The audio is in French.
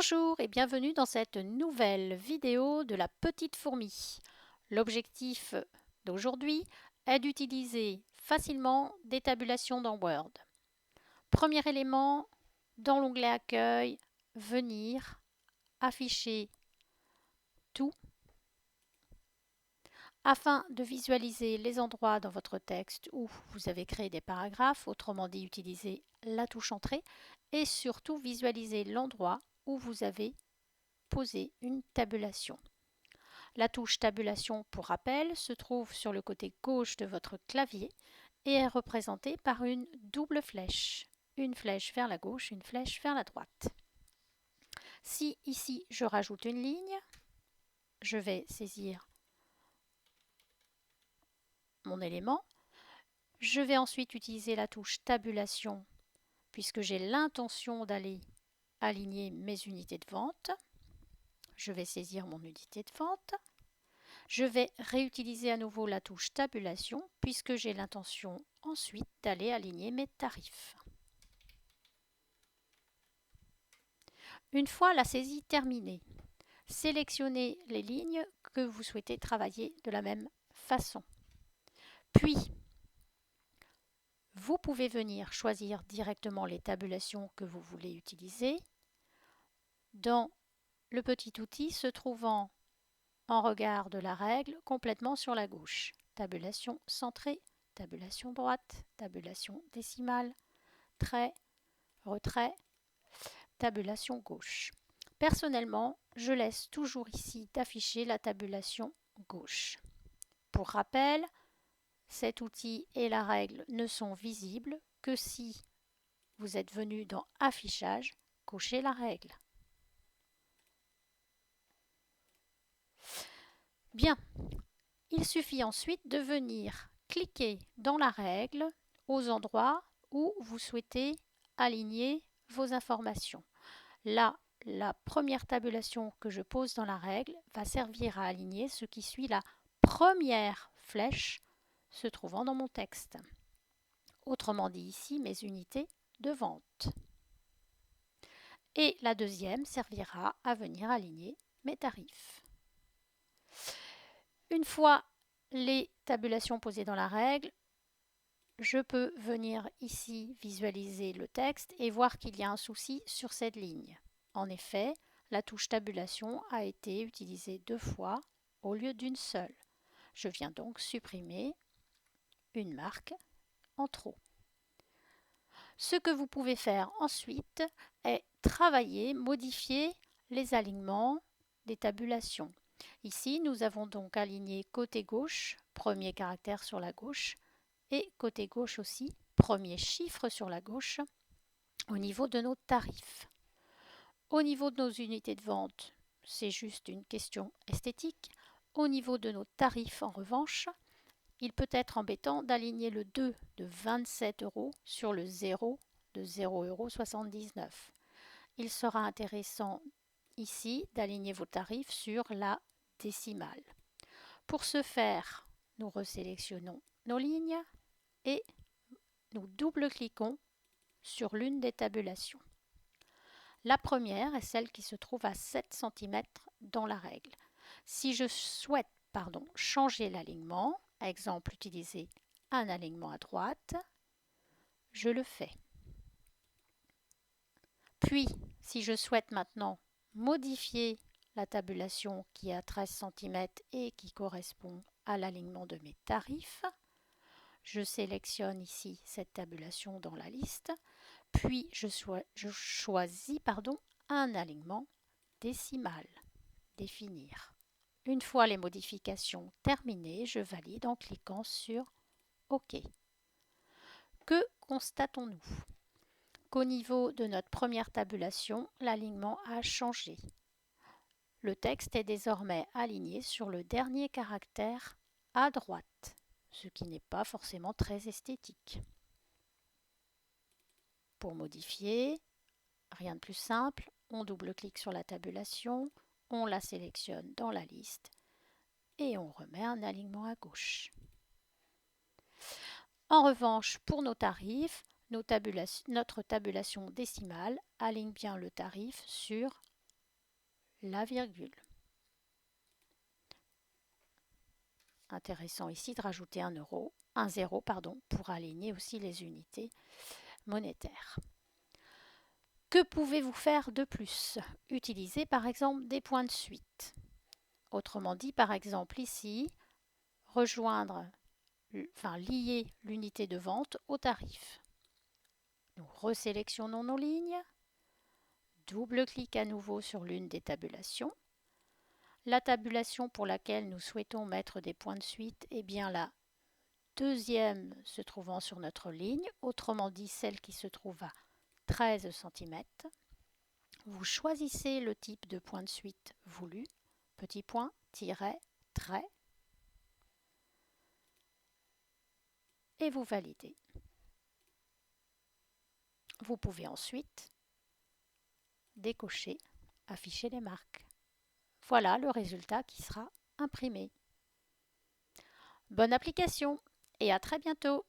Bonjour et bienvenue dans cette nouvelle vidéo de la petite fourmi. L'objectif d'aujourd'hui est d'utiliser facilement des tabulations dans Word. Premier élément, dans l'onglet Accueil, Venir, Afficher tout. Afin de visualiser les endroits dans votre texte où vous avez créé des paragraphes, autrement dit utiliser la touche Entrée, et surtout visualiser l'endroit où vous avez posé une tabulation. La touche tabulation, pour rappel, se trouve sur le côté gauche de votre clavier et est représentée par une double flèche. Une flèche vers la gauche, une flèche vers la droite. Si ici je rajoute une ligne, je vais saisir mon élément. Je vais ensuite utiliser la touche tabulation puisque j'ai l'intention d'aller aligner mes unités de vente. Je vais saisir mon unité de vente. Je vais réutiliser à nouveau la touche tabulation puisque j'ai l'intention ensuite d'aller aligner mes tarifs. Une fois la saisie terminée, sélectionnez les lignes que vous souhaitez travailler de la même façon. Puis, vous pouvez venir choisir directement les tabulations que vous voulez utiliser dans le petit outil se trouvant en regard de la règle complètement sur la gauche. Tabulation centrée, tabulation droite, tabulation décimale, trait, retrait, tabulation gauche. Personnellement, je laisse toujours ici d'afficher la tabulation gauche. Pour rappel, cet outil et la règle ne sont visibles que si vous êtes venu dans Affichage, cochez la règle. Bien, il suffit ensuite de venir cliquer dans la règle aux endroits où vous souhaitez aligner vos informations. Là, la première tabulation que je pose dans la règle va servir à aligner ce qui suit la première flèche se trouvant dans mon texte. Autrement dit ici, mes unités de vente. Et la deuxième servira à venir aligner mes tarifs. Une fois les tabulations posées dans la règle, je peux venir ici visualiser le texte et voir qu'il y a un souci sur cette ligne. En effet, la touche tabulation a été utilisée 2 fois au lieu d'une seule. Je viens donc supprimer une marque en trop. Ce que vous pouvez faire ensuite est travailler, modifier les alignements des tabulations. Ici, nous avons donc aligné côté gauche, premier caractère sur la gauche, et côté gauche aussi, premier chiffre sur la gauche, au niveau de nos tarifs. Au niveau de nos unités de vente, c'est juste une question esthétique. Au niveau de nos tarifs, en revanche, il peut être embêtant d'aligner le 2 de 27 € sur le 0 de 0,79 €. Il sera intéressant ici d'aligner vos tarifs sur la décimale. Pour ce faire, nous resélectionnons nos lignes et nous double-cliquons sur l'une des tabulations. La première est celle qui se trouve à 7 cm dans la règle. Si je souhaite changer l'alignement, exemple utiliser un alignement à droite, je le fais. Puis, si je souhaite maintenant modifier la tabulation qui est à 13 cm et qui correspond à l'alignement de mes tarifs, je sélectionne ici cette tabulation dans la liste, puis je choisis un alignement décimal, définir. Une fois les modifications terminées, je valide en cliquant sur OK. Que constatons-nous? Qu'au niveau de notre première tabulation, l'alignement a changé. Le texte est désormais aligné sur le dernier caractère à droite, ce qui n'est pas forcément très esthétique. Pour modifier, rien de plus simple, on double-clique sur la tabulation, on la sélectionne dans la liste et on remet un alignement à gauche. En revanche, pour nos tarifs, notre tabulation décimale aligne bien le tarif sur la virgule. Intéressant ici de rajouter un zéro pour aligner aussi les unités monétaires. Que pouvez-vous faire de plus? Utiliser par exemple des points de suite. Autrement dit, par exemple ici, lier l'unité de vente au tarif. Nous resélectionnons nos lignes, double-clic à nouveau sur l'une des tabulations. La tabulation pour laquelle nous souhaitons mettre des points de suite est bien la deuxième se trouvant sur notre ligne, autrement dit celle qui se trouve à 13 cm. Vous choisissez le type de point de suite voulu, petit point, tiret, trait, et vous validez. Vous pouvez ensuite décocher, afficher les marques. Voilà le résultat qui sera imprimé. Bonne application et à très bientôt!